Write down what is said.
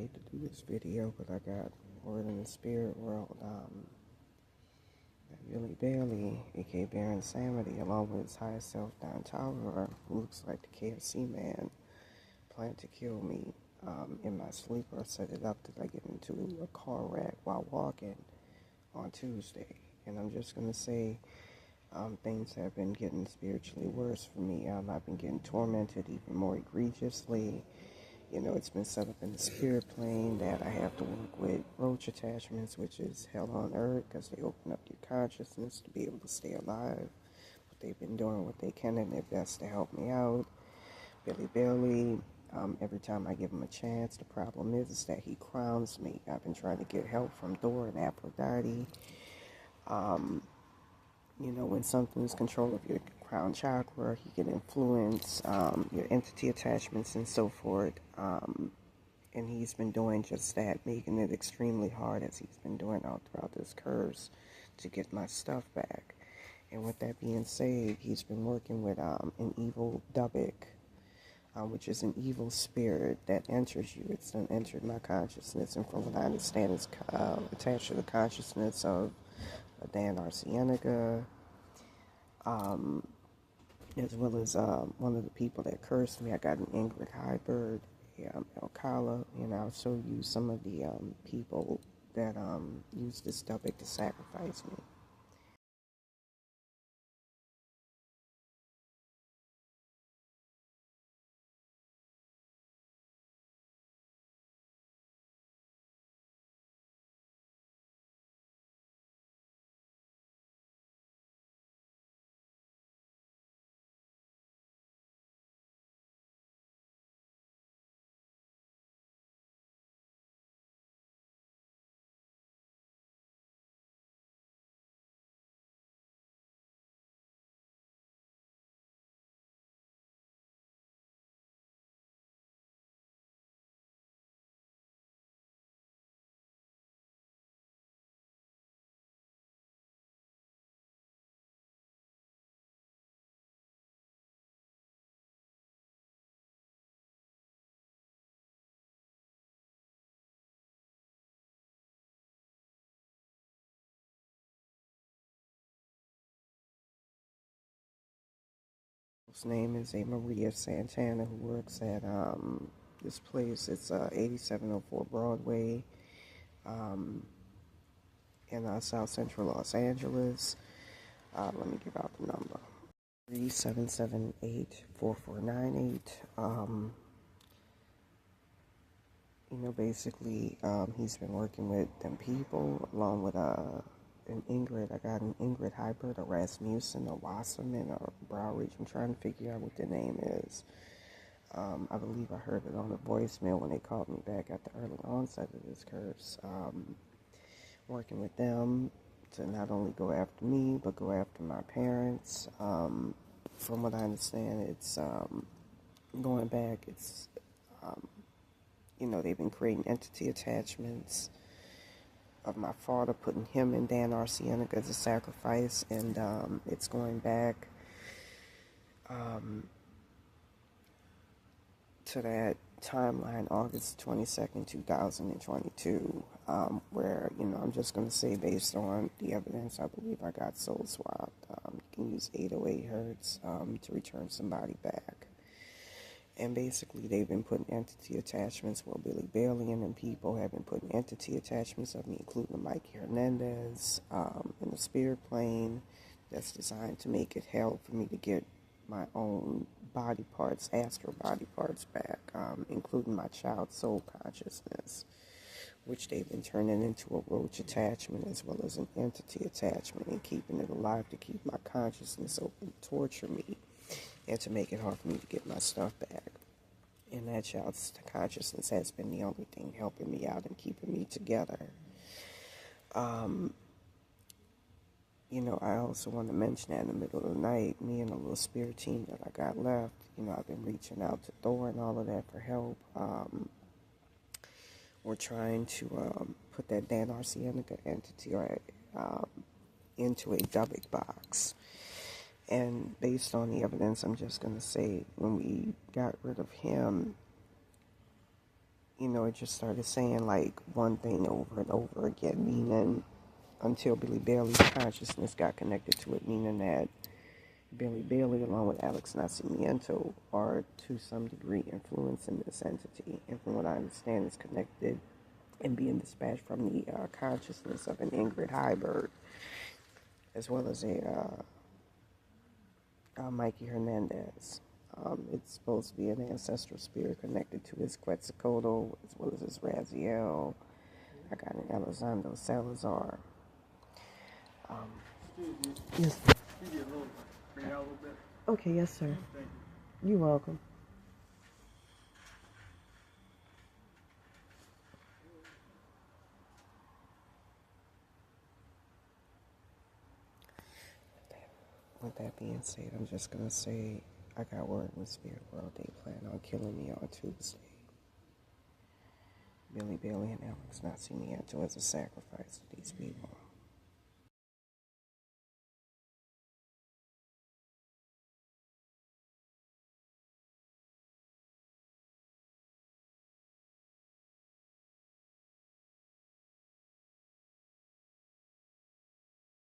hate to do this video, but I got word in the spirit world that Billy Baille, aka Baron Samedi, along with his higher self Don Tower, who looks like the KFC man, planned to kill me in my sleep or set it up that I get into a car wreck while walking on Tuesday. And I'm just going to say things have been getting spiritually worse for me. I've been getting tormented even more egregiously. You know, it's been set up in the spirit plane that I have to work with roach attachments, which is hell on earth because they open up your consciousness to be able to stay alive. But they've been doing what they can in their best to help me out. Billy Baille, every time I give him a chance, the problem is that he crowns me. I've been trying to get help from Thor and Aphrodite. You know, when something's control of your crown chakra, he can influence your entity attachments and so forth. And he's been doing just that, making it extremely hard, as he's been doing all throughout this curse, to get my stuff back. And with that being said, he's been working with an evil Dubik, which is an evil spirit that enters you. It's entered my consciousness, and from what I understand, it's attached to the consciousness of Dan Cienega, as well as one of the people that cursed me. I got an Ingrid Hibert, Alcala, and I'll show you some of the people that used this Dubik to sacrifice me. His name is Maria Santana, who works at this place. It's 8704 Broadway in South Central Los Angeles. Let me give out the number. 3778-4498. You know, basically, he's been working with them people, along with an Ingrid. I got an Ingrid Hibert, a Rasmussen, a Wasserman, a Browridge. I'm trying to figure out what their name is. I believe I heard it on the voicemail when they called me back at the early onset of this curse. Working with them to not only go after me, but go after my parents. From what I understand, it's going back, it's, you know, they've been creating entity attachments of my father, putting him in Dan Cienega as a sacrifice, and it's going back to that timeline, August 22nd, 2022, where, you know, I'm just going to say, based on the evidence, I believe I got soul swapped. You can use 808 hertz to return somebody back. And basically, they've been putting entity attachments, well, Billy Baille and people have been putting entity attachments of me, including Mikey Hernandez, in the spirit plane, that's designed to make it hell for me to get my own body parts, astral body parts back, including my child's soul consciousness, which they've been turning into a roach attachment as well as an entity attachment, and keeping it alive to keep my consciousness open, torture me, and to make it hard for me to get my stuff back. And that child's consciousness has been the only thing helping me out and keeping me together. You know, I also want to mention that in the middle of the night, me and the little spirit team that I got left, you know, I've been reaching out to Thor and all of that for help. We're trying to put that Dan Cienega entity into a Dubik box. And based on the evidence, I'm just going to say, when we got rid of him, you know, it just started saying like one thing over and over again, meaning until Billy Baile's consciousness got connected to it, meaning that Billy Baille, along with Alex Nascimento, are to some degree influencing this entity. And from what I understand, it's connected and being dispatched from the consciousness of an Ingrid Hibert, as well as a Mikey Hernandez. It's supposed to be an ancestral spirit connected to his Quetzalcoatl, as well as his Raziel. I got an Elizondo Salazar. Yes. Okay, yes, sir. Thank you. You're welcome. With that being said, I'm just going to say I got word with Spirit World. They plan on killing me on Tuesday. Billy Baille and Alex Nascimento as a sacrifice to these people.